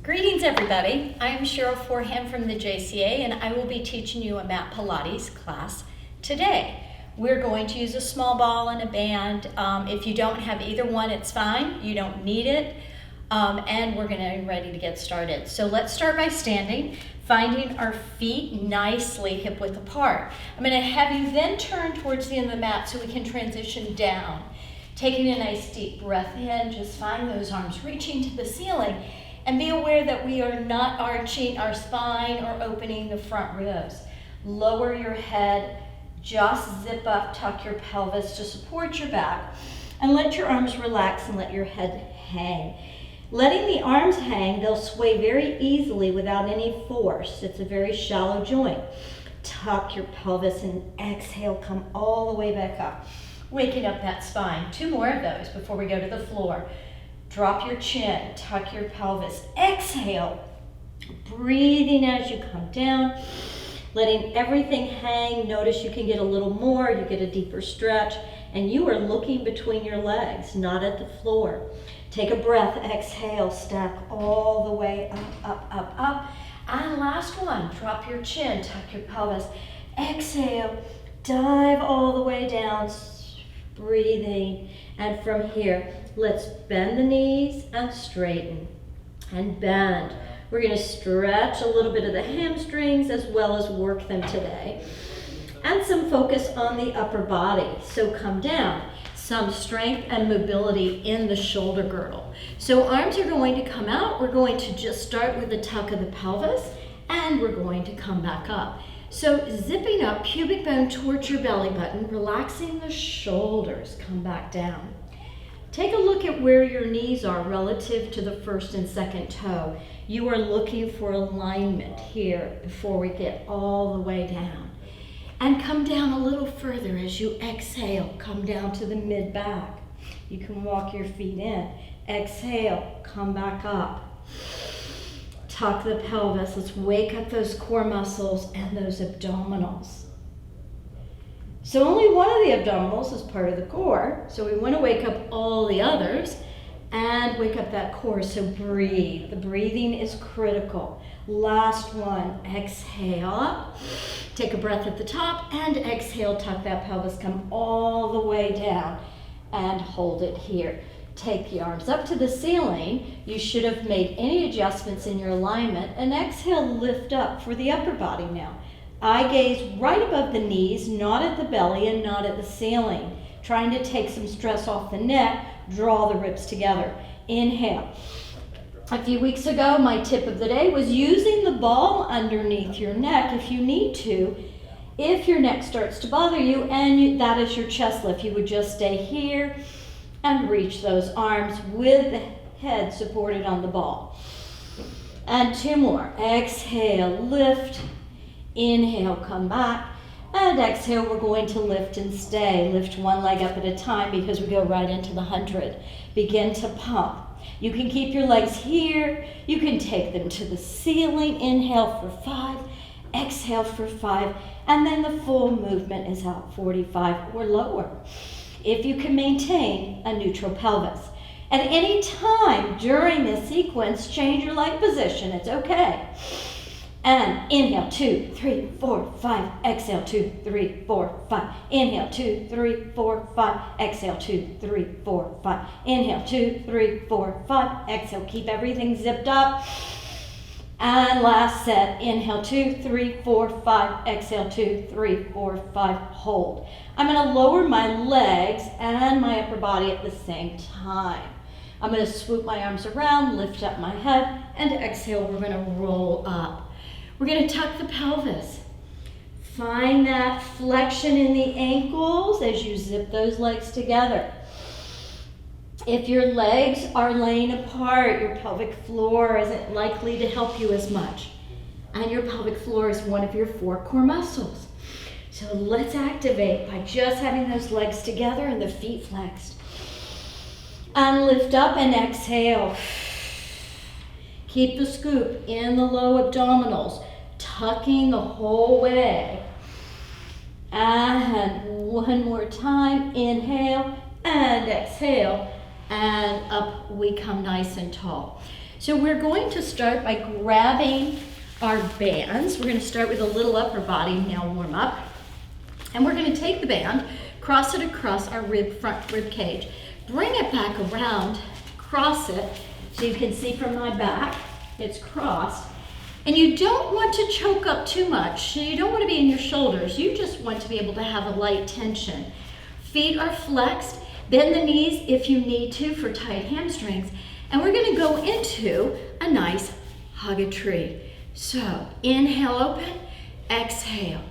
Greetings everybody, I'm Cheryl Foreham from the JCA and I will be teaching you a mat Pilates class today. We're going to use a small ball and a band. If you don't have either one, it's fine. You don't need it. And we're going to be ready to get started. So let's start by standing, finding our feet nicely hip width apart. I'm going to have you then turn towards the end of the mat so we can transition down. Taking a nice deep breath in, just find those arms reaching to the ceiling. And be aware that we are not arching our spine or opening the front ribs. Lower your head, just zip up, tuck your pelvis to support your back, and let your arms relax and let your head hang. Letting the arms hang, they'll sway very easily without any force. It's a very shallow joint. Tuck your pelvis and exhale, come all the way back up. Waking up that spine. 2 more of those before we go to the floor. Drop your chin, tuck your pelvis, exhale, breathing as you come down, letting everything hang. Notice you can get a little more, you get a deeper stretch, and you are looking between your legs, not at the floor. Take a breath, exhale, stack all the way up. And last one, drop your chin, tuck your pelvis, exhale, dive all the way down, breathing, and from here, let's bend the knees and straighten and bend. We're going to stretch a little bit of the hamstrings as well as work them today. And some focus on the upper body. So come down. Some strength and mobility in the shoulder girdle. So arms are going to come out. We're going to just start with the tuck of the pelvis and we're going to come back up. So zipping up, pubic bone towards your belly button, relaxing the shoulders, come back down. Take a look at where your knees are relative to the first and second toe. You are looking for alignment here before we get all the way down. And come down a little further as you exhale, come down to the mid-back. You can walk your feet in. Exhale, come back up. Tuck the pelvis. Let's wake up those core muscles and those abdominals. So only one of the abdominals is part of the core. So we want to wake up all the others and wake up that core. So breathe. The breathing is critical. Last one. Exhale up. Take a breath at the top and exhale. Tuck that pelvis. Come all the way down and hold it here. Take the arms up to the ceiling. You should have made any adjustments in your alignment. And exhale, lift up for the upper body now. Eye gaze right above the knees, not at the belly and not at the ceiling. Trying to take some stress off the neck, draw the ribs together. Inhale. A few weeks ago, my tip of the day was using the ball underneath your neck if you need to. If your neck starts to bother you and that is your chest lift, you would just stay here and reach those arms with the head supported on the ball. And 2 more. Exhale, lift. Inhale, come back. And exhale, we're going to lift and stay. Lift one leg up at a time because we go right into the 100. Begin to pump. You can keep your legs here. You can take them to the ceiling. Inhale for 5. Exhale for 5. And then the full movement is out 45 or lower. If you can maintain a neutral pelvis. At any time during this sequence, change your leg position. It's okay. And inhale, 2, 3, 4, 5. Exhale, 2, 3, 4, 5. Inhale, 2, 3, 4, 5. Exhale, 2, 3, 4, 5. Inhale, 2, 3, 4, 5. Exhale, keep everything zipped up. And last set. Inhale, 2, 3, 4, 5. Exhale, 2, 3, 4, 5. Hold. I'm going to lower my legs and my upper body at the same time. I'm going to swoop my arms around, lift up my head, and exhale, we're going to roll up. We're going to tuck the pelvis. Find that flexion in the ankles as you zip those legs together. If your legs are laying apart, your pelvic floor isn't likely to help you as much. And your pelvic floor is one of your 4 core muscles. So let's activate by just having those legs together and the feet flexed. And lift up and exhale. Keep the scoop in the low abdominals, tucking the whole way. And one more time, inhale and exhale. and up we come nice and tall. So we're going to start by grabbing our bands. We're going to start with a little upper body, now warm up. And we're going to take the band, cross it across our front rib cage, bring it back around, cross it, so you can see from my back, it's crossed. And you don't want to choke up too much, so you don't want to be in your shoulders. You just want to be able to have a light tension. Feet are flexed. Bend the knees if you need to for tight hamstrings. And we're going to go into a nice hug a tree. So inhale, open, exhale.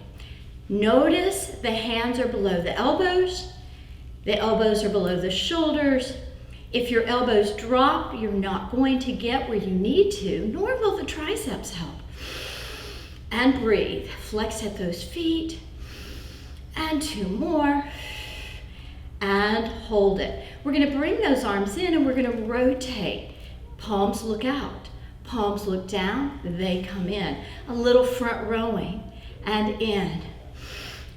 Notice the hands are below the elbows are below the shoulders. If your elbows drop, you're not going to get where you need to, nor will the triceps help. And breathe. Flex at those feet. And 2 more. And hold it. We're going to bring those arms in and we're going to rotate. Palms look out. Palms look down. They come in. A little front rowing. And in.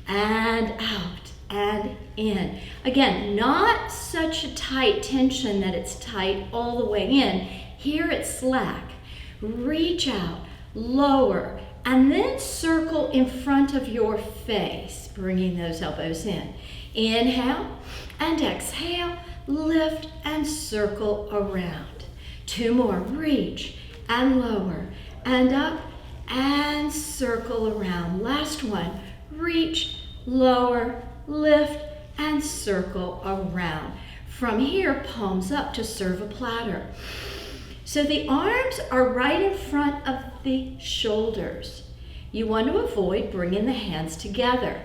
And out. And in. Again, not such a tight tension that it's tight all the way in. Here it's slack. Reach out, lower, and then circle in front of your face, bringing those elbows in. Inhale and exhale, lift and circle around. 2 more, reach and lower and up and circle around. Last one, reach, lower, lift, and circle around. From here, palms up to serve a platter. So the arms are right in front of the shoulders. You want to avoid bringing the hands together.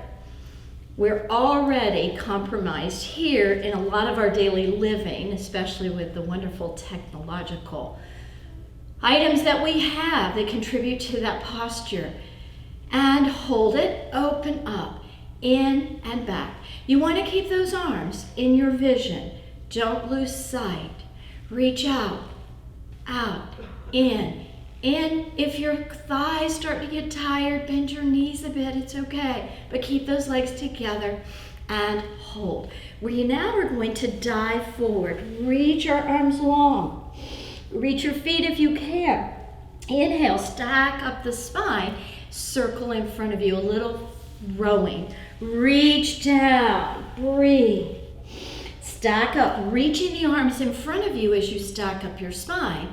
We're already compromised here in a lot of our daily living, especially with the wonderful technological items that we have that contribute to that posture. And hold it, open up. In and back. You want to keep those arms in your vision. Don't lose sight. Reach out, in. If your thighs start to get tired, bend your knees a bit, it's okay. But keep those legs together and hold. We now are going to dive forward. Reach your arms long. Reach your feet if you can. Inhale, stack up the spine. Circle in front of you, a little rowing. Reach down, breathe. Stack up, reaching the arms in front of you as you stack up your spine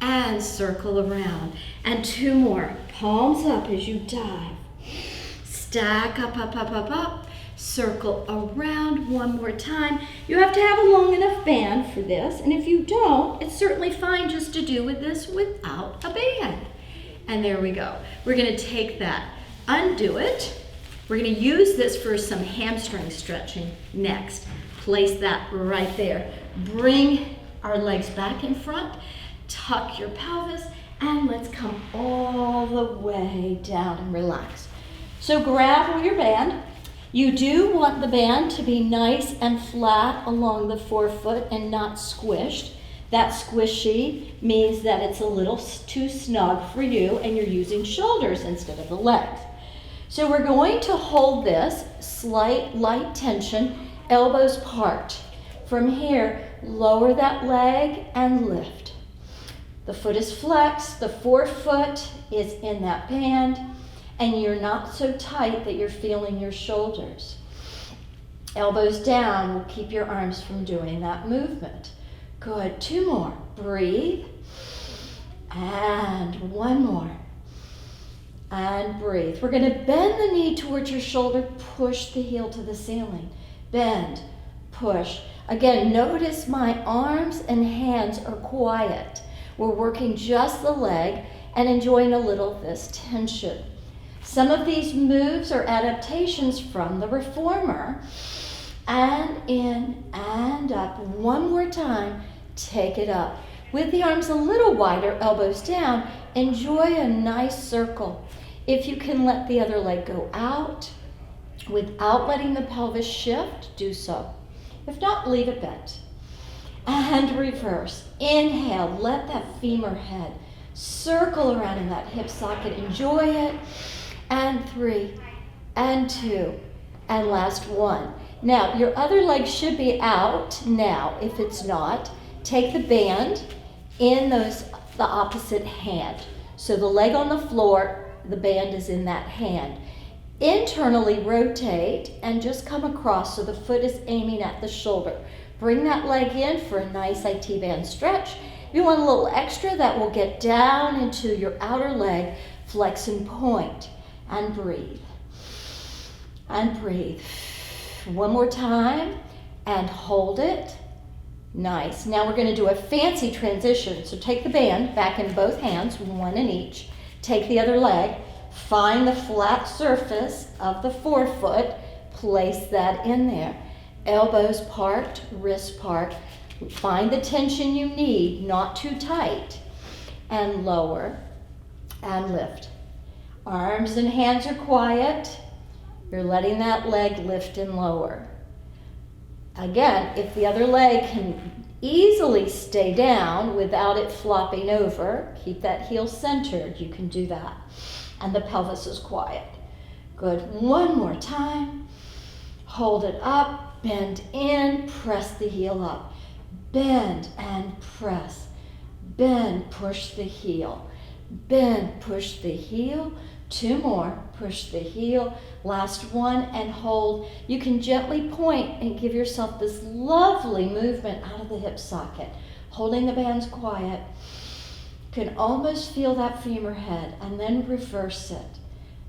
and circle around. And 2 more, palms up as you dive. Stack up, up, circle around 1 more time. You have to have a long enough band for this, and if you don't, it's certainly fine just to do with this without a band. And there we go. We're gonna take that, undo it. We're going to use this for some hamstring stretching next. Place that right there. Bring our legs back in front. Tuck your pelvis. And let's come all the way down and relax. So grab your band. You do want the band to be nice and flat along the forefoot and not squished. That squishy means that it's a little too snug for you and you're using shoulders instead of the legs. So we're going to hold this, slight light tension, elbows part. From here, lower that leg and lift. The foot is flexed, the forefoot is in that band, and you're not so tight that you're feeling your shoulders. Elbows down will keep your arms from doing that movement. Good, 2 more, breathe, and 1 more. And breathe. We're going to bend the knee towards your shoulder, push the heel to the ceiling. Bend, push. Again, notice my arms and hands are quiet. We're working just the leg and enjoying a little of this tension. Some of these moves are adaptations from the reformer. And in and up. 1 more time, take it up. With the arms a little wider, elbows down, enjoy a nice circle. If you can let the other leg go out without letting the pelvis shift, do so. If not, leave it bent. And reverse. Inhale, let that femur head circle around in that hip socket. Enjoy it. And 3, and 2, and last 1. Now, your other leg should be out now. If it's not, take the band in the opposite hand. So the leg on the floor, the band is in that hand. Internally rotate and just come across so the foot is aiming at the shoulder. Bring that leg in for a nice IT band stretch. If you want a little extra, that will get down into your outer leg, flex and point, and breathe. And breathe. One more time, and hold it. Nice. Now we're going to do a fancy transition. So take the band back in both hands, one in each. Take the other leg. Find the flat surface of the forefoot. Place that in there. Elbows parked, wrists parked. Find the tension you need, not too tight. And lower and lift. Arms and hands are quiet. You're letting that leg lift and lower. Again, if the other leg can easily stay down without it flopping over, keep that heel centered, you can do that. And the pelvis is quiet. Good. One more time. Hold it up, bend in, press the heel up. Bend and press. Bend, push the heel. Bend, push the heel. Two more, push the heel. Last one, and hold. You can gently point and give yourself this lovely movement out of the hip socket. Holding the bands quiet. You can almost feel that femur head, and then reverse it.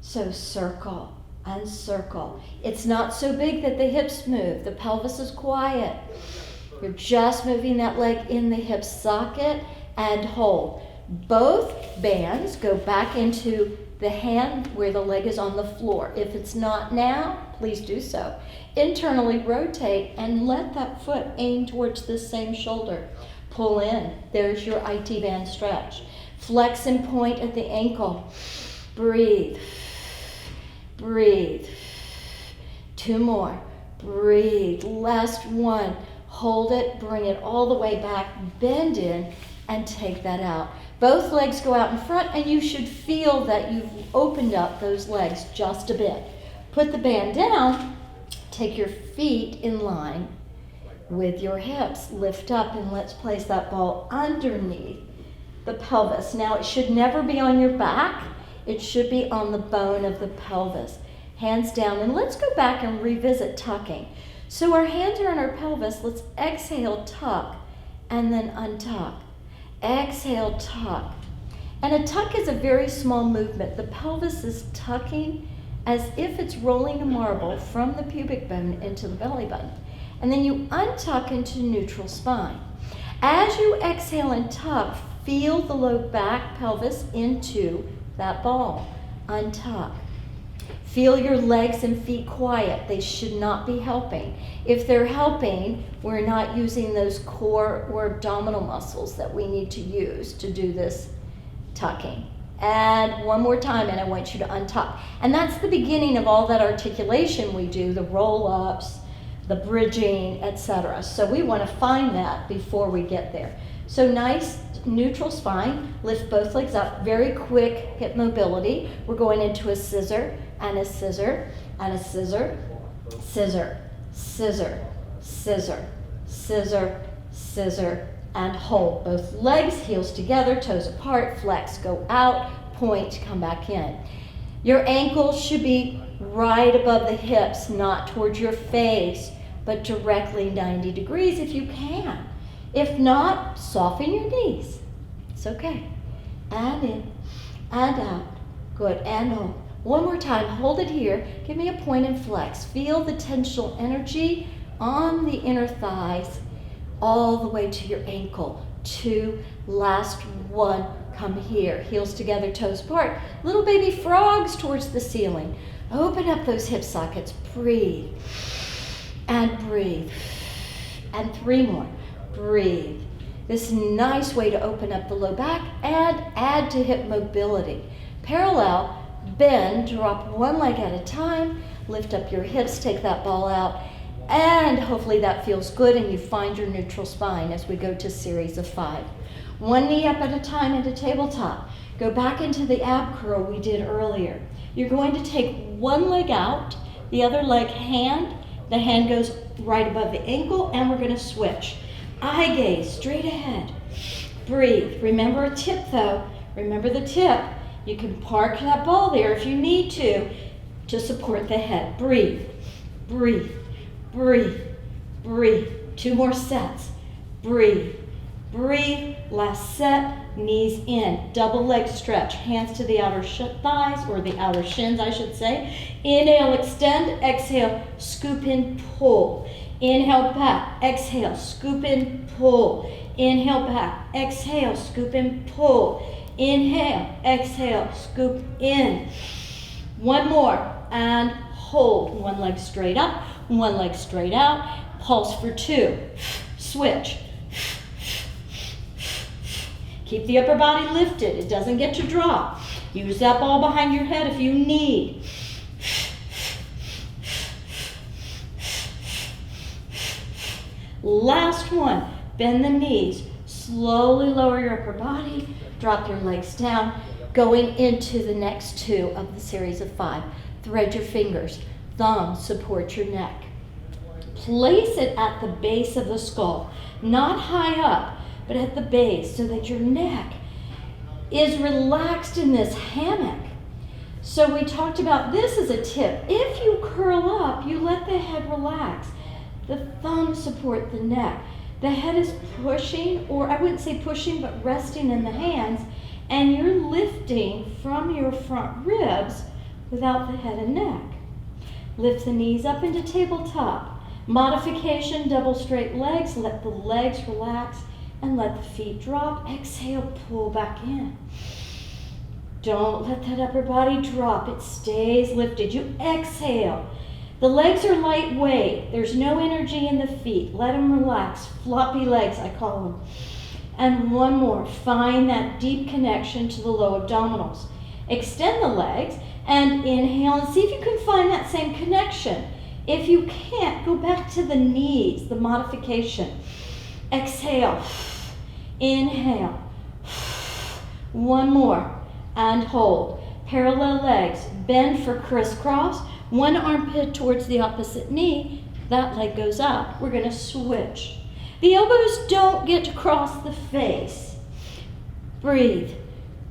So circle and circle. It's not so big that the hips move. The pelvis is quiet. You're just moving that leg in the hip socket and hold. Both bands go back into the hand where the leg is on the floor. If it's not now, please do so. Internally rotate and let that foot aim towards the same shoulder. Pull in. There's your IT band stretch. Flex and point at the ankle. Breathe. Breathe. Two more. Breathe. Last one. Hold it. Bring it all the way back. Bend in and take that out. Both legs go out in front, and you should feel that you've opened up those legs just a bit. Put the band down. Take your feet in line with your hips. Lift up, and let's place that ball underneath the pelvis. Now, it should never be on your back. It should be on the bone of the pelvis. Hands down, and let's go back and revisit tucking. So our hands are on our pelvis. Let's exhale, tuck, and then untuck. Exhale, tuck. And a tuck is a very small movement. The pelvis is tucking as if it's rolling a marble from the pubic bone into the belly button. And then you untuck into neutral spine. As you exhale and tuck, feel the low back pelvis into that ball. Untuck. Feel your legs and feet quiet. They should not be helping. If they're helping, we're not using those core or abdominal muscles that we need to use to do this tucking. And one more time, and I want you to untuck. And that's the beginning of all that articulation we do, the roll-ups, the bridging, etc. So we want to find that before we get there. So nice neutral spine. Lift both legs up. Very quick hip mobility. We're going into a scissor and a scissor and a scissor, scissor, scissor, scissor, scissor, scissor, and hold. Both legs, heels together, toes apart, flex, go out, point, come back in. Your ankles should be right above the hips, not towards your face, but directly 90 degrees if you can. If not, soften your knees. It's okay. And in, and out. Good, and hold. One more time, hold it here. Give me a point and flex. Feel the tensional energy on the inner thighs all the way to your ankle. Two, last one, come here. Heels together, toes apart. Little baby frogs towards the ceiling. Open up those hip sockets. Breathe. And breathe. And three more. Breathe. This nice way to open up the low back and add to hip mobility. Parallel, bend, drop one leg at a time, lift up your hips, take that ball out, and hopefully that feels good and you find your neutral spine as we go to series of 5. One knee up at a time into tabletop. Go back into the ab curl we did earlier. You're going to take one leg out, the other leg hand, The hand goes right above the ankle, and we're gonna switch. Eye gaze, straight ahead. Breathe. Remember a tip though. Remember the tip. You can park that ball there if you need to support the head. Breathe, breathe, breathe, breathe. 2 more sets. Breathe, breathe. Last set, knees in. Double leg stretch. Hands to the outer thighs, or the outer shins, I should say. Inhale, extend. Exhale, scoop in, pull. Inhale, back. Exhale, scoop in, pull. Inhale, back. Exhale, scoop in, pull. Inhale, exhale, scoop in. 1 more, and hold. 1 leg straight up, 1 leg straight out. Pulse for 2. Switch. Keep the upper body lifted. It doesn't get to drop. Use that ball behind your head if you need. Last one. Bend the knees. Slowly lower your upper body. Drop your legs down. Going into the next 2 of the series of 5. Thread your fingers. Thumb support your neck. Place it at the base of the skull. Not high up, but at the base, so that your neck is relaxed in this hammock. So we talked about this as a tip. If you curl up, you let the head relax. The thumbs support the neck. The head is pushing, or I wouldn't say pushing, but resting in the hands, and you're lifting from your front ribs without the head and neck. Lift the knees up into tabletop. Modification, double straight legs. Let the legs relax and let the feet drop. Exhale, pull back in. Don't let that upper body drop. It stays lifted. You exhale. The legs are lightweight. There's no energy in the feet. Let them relax. Floppy legs, I call them. And 1 more. Find that deep connection to the low abdominals. Extend the legs and inhale and see if you can find that same connection. If you can't, go back to the knees, the modification. Exhale. Inhale. 1 more. And hold. Parallel legs. Bend for crisscross. 1 armpit towards the opposite knee. That leg goes up. We're going to switch. The elbows don't get to cross the face. Breathe.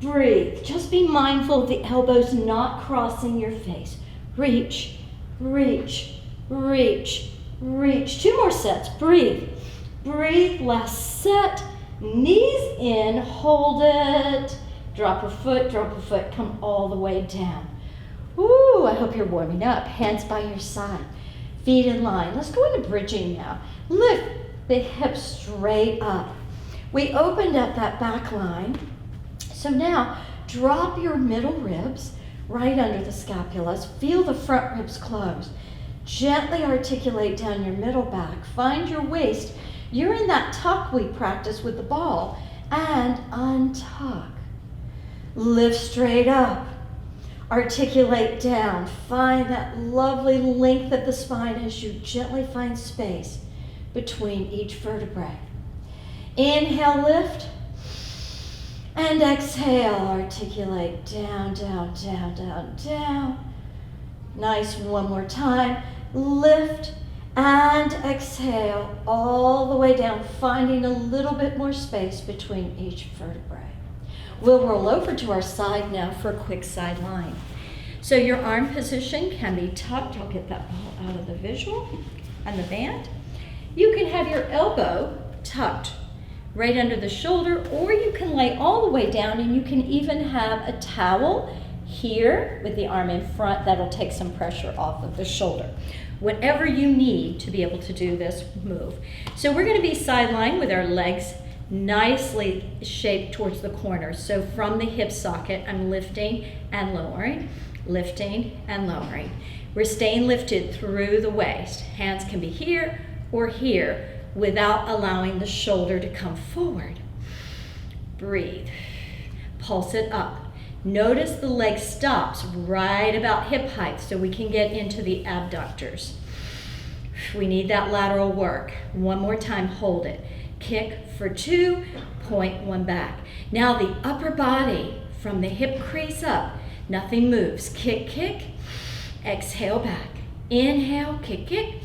Breathe. Just be mindful of the elbows not crossing your face. Reach. Reach. Reach. Reach. 2 more sets. Breathe. Breathe. Last set. Knees in. Hold it. Drop a foot. Drop a foot. Come all the way down. Ooh, I hope you're warming up. Hands by your side. Feet in line. Let's go into bridging now. Lift the hips straight up. We opened up that back line. So now drop your middle ribs right under the scapulas. Feel the front ribs close. Gently articulate down your middle back. Find your waist. You're in that tuck we practice with the ball. And untuck. Lift straight up. Articulate down. Find that lovely length of the spine as you gently find space between each vertebrae. Inhale, lift. And exhale, articulate down, down, down, down, down. Nice, 1 more time. Lift and exhale all the way down, finding a little bit more space between each vertebrae. We'll roll over to our side now for a quick side line. So your arm position can be tucked. I'll get that ball out of the visual and the band. You can have your elbow tucked right under the shoulder, or you can lay all the way down, and you can even have a towel here with the arm in front. That'll take some pressure off of the shoulder. Whatever you need to be able to do this move. So we're going to be sideline with our legs nicely shaped towards the corner. So from the hip socket, I'm lifting and lowering, lifting and lowering. We're staying lifted through the waist. Hands can be here or here without allowing the shoulder to come forward. Breathe. Pulse it up. Notice the leg stops right about hip height so we can get into the abductors. We need that lateral work. 1 more time, hold it. Kick for 2, point 1 back. Now the upper body from the hip crease up, nothing moves. Kick, kick, exhale back. Inhale, kick, kick.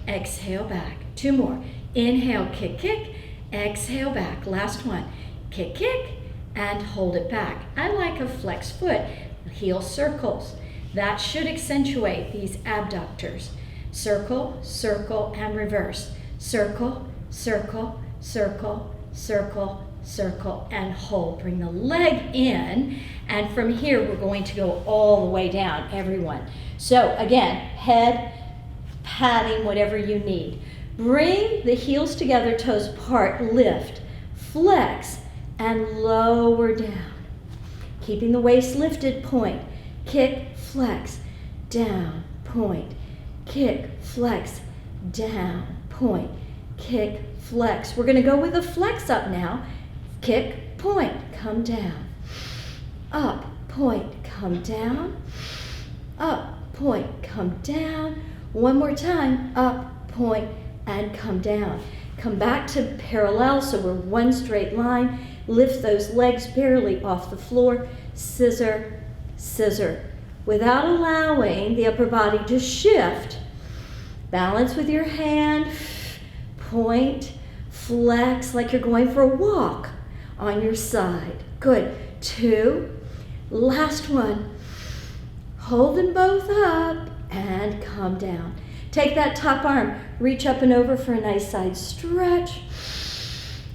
Exhale, back. 2 more. Inhale, kick, kick. Exhale, back. Last one. Kick, kick, and hold it back. I like a flex foot. Heel circles. That should accentuate these abductors. Circle, circle, and reverse. Circle, circle, circle, circle, circle, and hold. Bring the leg in, and from here we're going to go all the way down, everyone. So again, head, patting, whatever you need. Bring the heels together, toes apart, lift, flex, and lower down. Keeping the waist lifted, point, kick, flex, down, point, kick, flex, down, point, kick, flex. We're gonna go with a flex up now. Kick, point, come down. Up, point, come down. Up, point, come down. One more time, up, point, and come down. Come back to parallel, so we're one straight line. Lift those legs barely off the floor. Scissor, scissor. Without allowing the upper body to shift, balance with your hand, point, flex like you're going for a walk on your side. Good. 2. Last one. Hold them both up and come down. Take that top arm, reach up and over for a nice side stretch.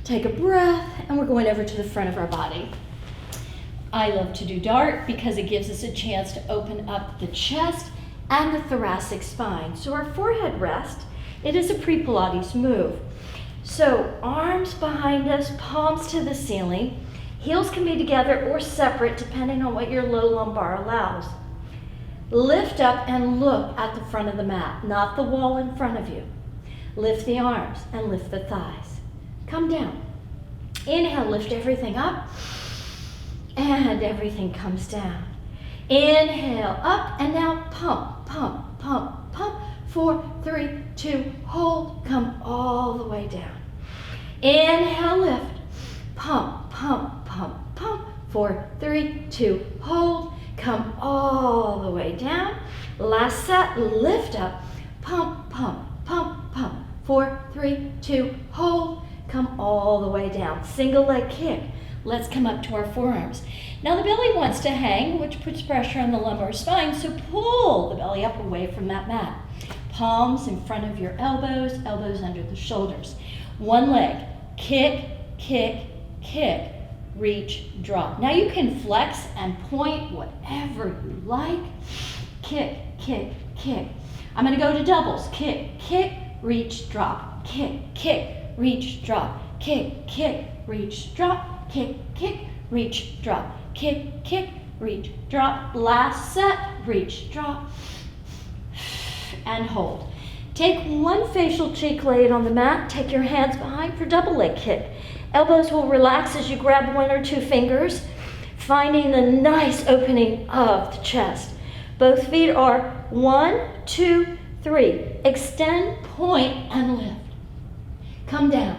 Take a breath, and we're going over to the front of our body. I love to do dart because it gives us a chance to open up the chest and the thoracic spine. So our forehead rest, it is a pre-Pilates move. So arms behind us, palms to the ceiling. Heels can be together or separate depending on what your low lumbar allows. Lift up and look at the front of the mat, not the wall in front of you. Lift the arms and lift the thighs. Come down. Inhale, lift everything up, and everything comes down. Inhale, up, and now pump, pump, pump, pump. 4, 3, 2, hold, come all the way down. Inhale, lift, pump, pump, pump, pump. 4, 3, 2, hold, come all the way down. Last set, lift up, pump, pump, pump, pump. 4, 3, 2, hold, come all the way down. Single leg kick. Let's come up to our forearms. Now the belly wants to hang, which puts pressure on the lumbar spine, so pull the belly up away from that mat. Palms in front of your elbows, elbows under the shoulders. One leg, kick, kick, kick, reach, drop. Now you can flex and point whatever you like. Kick, kick, kick. I'm gonna go to doubles. Kick, kick, reach, drop. Kick, kick, reach, drop. Kick, kick, reach, drop. Kick, kick, reach, drop. Kick, kick, reach, drop. Last set, reach, drop, and hold. Take one facial cheek, lay it on the mat. Take your hands behind for double leg kick. Elbows will relax as you grab 1 or 2 fingers, finding the nice opening of the chest. Both feet are 1, 2, 3. Extend, point, and lift. Come down.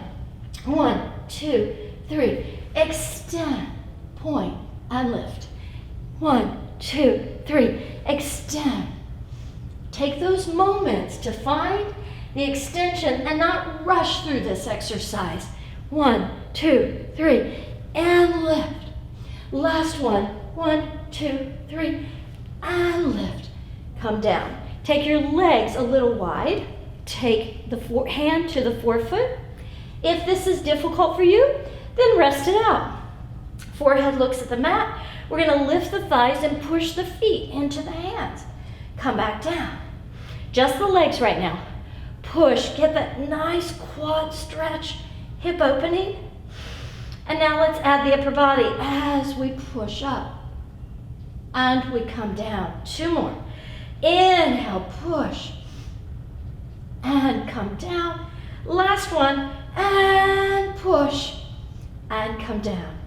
1, 2, 3. Extend, point, and lift. 1, 2, 3. Extend. Take those moments to find the extension and not rush through this exercise. 1, 2, 3, and lift. Last one. 1, 2, 3, and lift. Come down. Take your legs a little wide. Take the hand to the forefoot. If this is difficult for you, then rest it out. Forehead looks at the mat. We're going to lift the thighs and push the feet into the hands. Come back down. Just the legs right now. Push. Get that nice quad stretch, hip opening. And now let's add the upper body as we push up. And we come down. 2 more. Inhale, push. And come down. Last one. And push. And come down.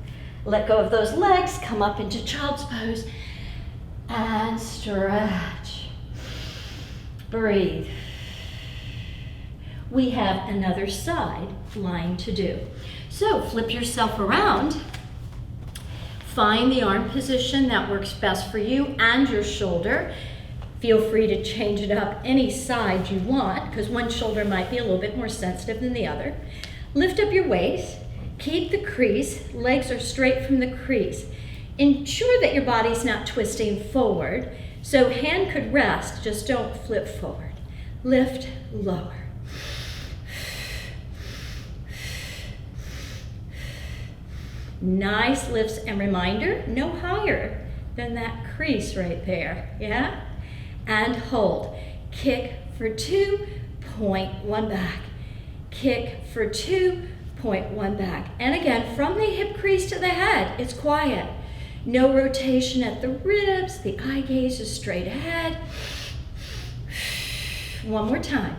Let go of those legs. Come up into child's pose. And stretch. Breathe. We have another side lying to do. So flip yourself around. Find the arm position that works best for you and your shoulder. Feel free to change it up any side you want, because one shoulder might be a little bit more sensitive than the other. Lift up your waist, keep the crease, legs are straight from the crease. Ensure that your body's not twisting forward, so hand could rest, just don't flip forward. Lift, lower. Nice lifts, and reminder, no higher than that crease right there, yeah? And hold. Kick for 2, point 1 back. Kick for 2, point 1 back. And again, from the hip crease to the head, it's quiet. No rotation at the ribs, the eye gaze is straight ahead. One more time.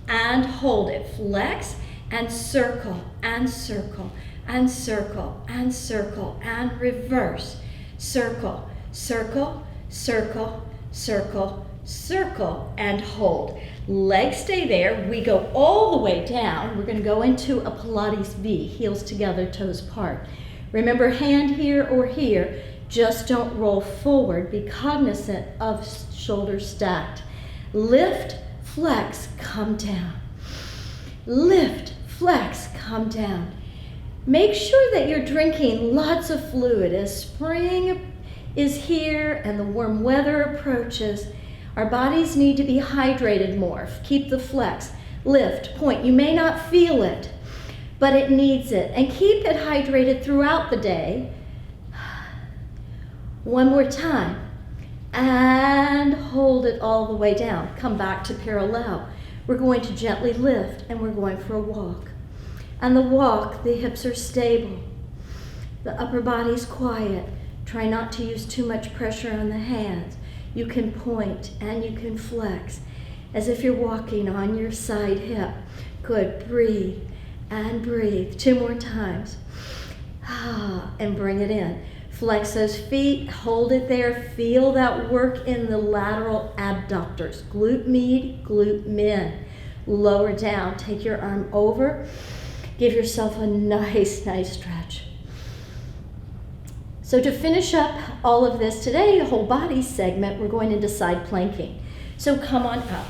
And hold it. Flex and circle and circle and circle and circle and reverse. Circle, circle, circle, circle, circle, and hold. Legs stay there. We go all the way down. We're going to go into a Pilates V, heels together, toes apart. Remember, hand here or here. Just don't roll forward. Be cognizant of shoulders stacked. Lift, flex, come down. Lift, flex, come down. Make sure that you're drinking lots of fluid as spring is here and the warm weather approaches. Our bodies need to be hydrated more. Keep the flex. Lift, point. You may not feel it, but it needs it. And keep it hydrated throughout the day. One more time. And hold it all the way down. Come back to parallel. We're going to gently lift and we're going for a walk. And the walk, the hips are stable. The upper body's quiet. Try not to use too much pressure on the hands. You can point and you can flex as if you're walking on your side hip. Good. Breathe and breathe. 2 more times. And bring it in. Flex those feet. Hold it there. Feel that work in the lateral abductors. Glute med, glute min. Lower down. Take your arm over. Give yourself a nice stretch. So to finish up all of this today, a whole body segment, we're going into side planking. So come on up.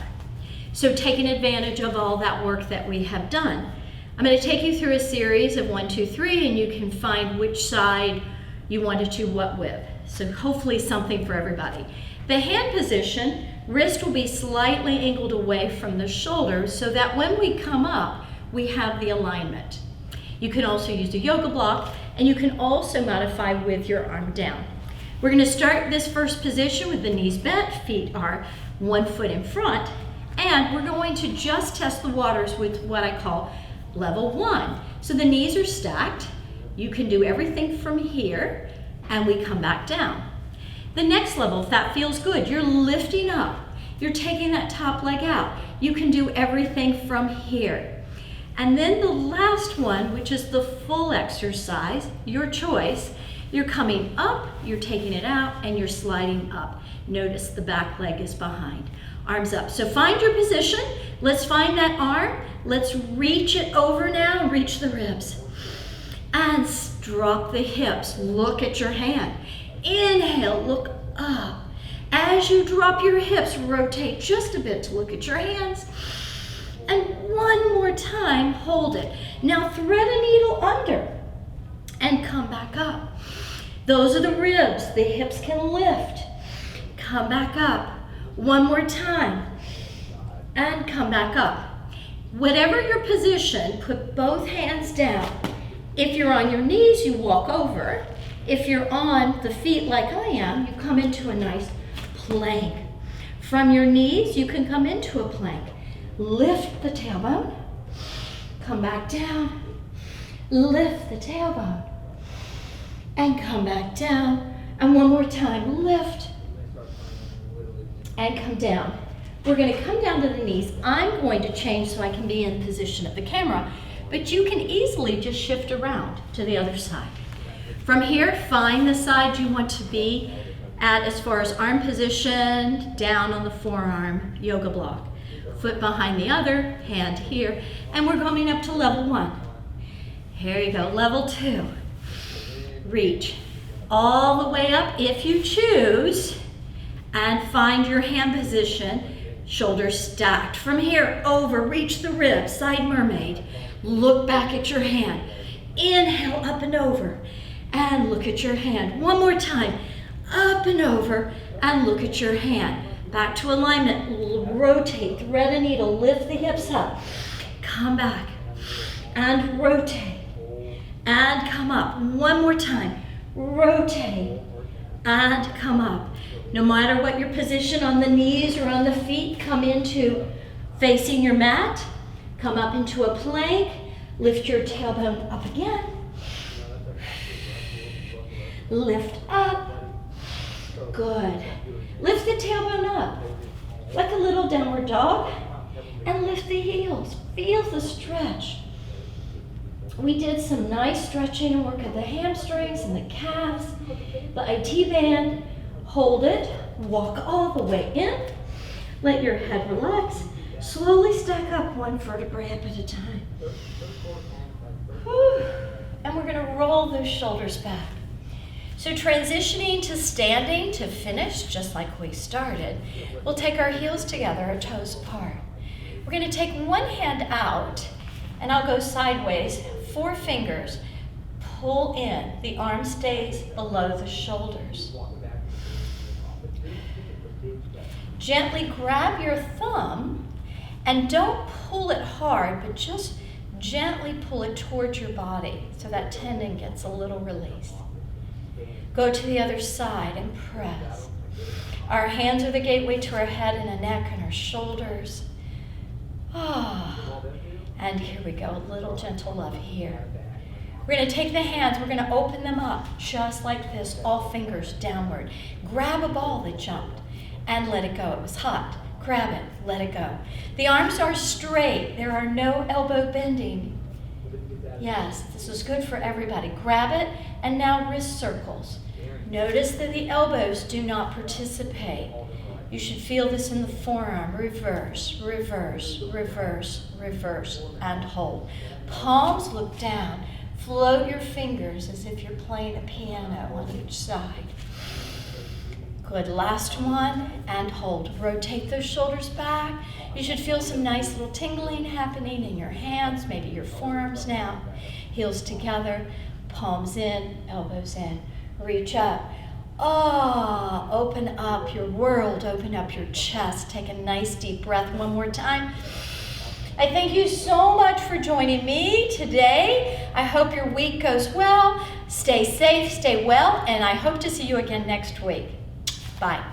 So taking advantage of all that work that we have done, I'm going to take you through a series of 1, 2, 3, and you can find which side you want to do what with. So hopefully something for everybody. The hand position, wrist will be slightly angled away from the shoulders so that when we come up, we have the alignment. You can also use a yoga block, and you can also modify with your arm down. We're going to start this first position with the knees bent, feet are 1 foot in front, and we're going to just test the waters with what I call level 1. So the knees are stacked. You can do everything from here, and we come back down. The next level, if that feels good, you're lifting up. You're taking that top leg out. You can do everything from here. And then the last one, which is the full exercise, your choice, you're coming up, you're taking it out, and you're sliding up. Notice the back leg is behind. Arms up. So find your position. Let's find that arm. Let's reach it over now and reach the ribs. And drop the hips. Look at your hand. Inhale, look up. As you drop your hips, rotate just a bit to look at your hands. And one more time, hold it. Now thread a needle under and come back up. Those are the ribs. The hips can lift. Come back up. One more time. And come back up. Whatever your position, put both hands down. If you're on your knees, you walk over. If you're on the feet like I am, you come into a nice plank. From your knees, you can come into a plank. Lift the tailbone, come back down, lift the tailbone, and come back down. And one more time, lift, and come down. We're going to come down to the knees. I'm going to change so I can be in position of the camera, but you can easily just shift around to the other side. From here, find the side you want to be at as far as arm position, down on the forearm, yoga block. Foot behind the other, hand here, and we're coming up to level 1. Here you go, level 2. Reach all the way up if you choose, And find your hand position, shoulders stacked. From here, over, reach the ribs, side mermaid. Look back at your hand. Inhale, up and over, and look at your hand. One more time, up and over, and look at your hand. Back to alignment, rotate, thread a needle, lift the hips up. Come back, and rotate, and come up. One more time, rotate, and come up. No matter what your position on the knees or on the feet, come into facing your mat. Come up into a plank. Lift your tailbone up again. Lift up. Good. Lift the tailbone up like a little downward dog. And lift the heels. Feel the stretch. We did some nice stretching and work of the hamstrings and the calves, the IT band. Hold it, walk all the way in, let your head relax, slowly stack up one vertebrae up at a time. Whew. And we're gonna roll those shoulders back. So transitioning to standing to finish, just like we started, we'll take our heels together, our toes apart. We're gonna take one hand out, and I'll go sideways, 4 fingers, pull in, the arm stays below the shoulders. Gently grab your thumb and don't pull it hard, but just gently pull it towards your body so that tendon gets a little release. Go to the other side and press. Our hands are the gateway to our head and the neck and our shoulders. And here we go, a little gentle love here. We're going to take the hands, we're going to open them up just like this, all fingers downward. Grab a ball that jumped. And let it go. It was hot. Grab it, let it go. The arms are straight. There are no elbow bending. Yes, this is good for everybody. Grab it, and now wrist circles. Notice that the elbows do not participate. You should feel this in the forearm. Reverse, reverse, reverse, reverse, and hold. Palms look down. Float your fingers as if you're playing a piano on each side. Good, last one, and hold. Rotate those shoulders back. You should feel some nice little tingling happening in your hands, maybe your forearms now. Heels together, palms in, elbows in. Reach up. Open up your world, open up your chest. Take a nice deep breath one more time. I thank you so much for joining me today. I hope your week goes well. Stay safe, stay well, and I hope to see you again next week. Bye.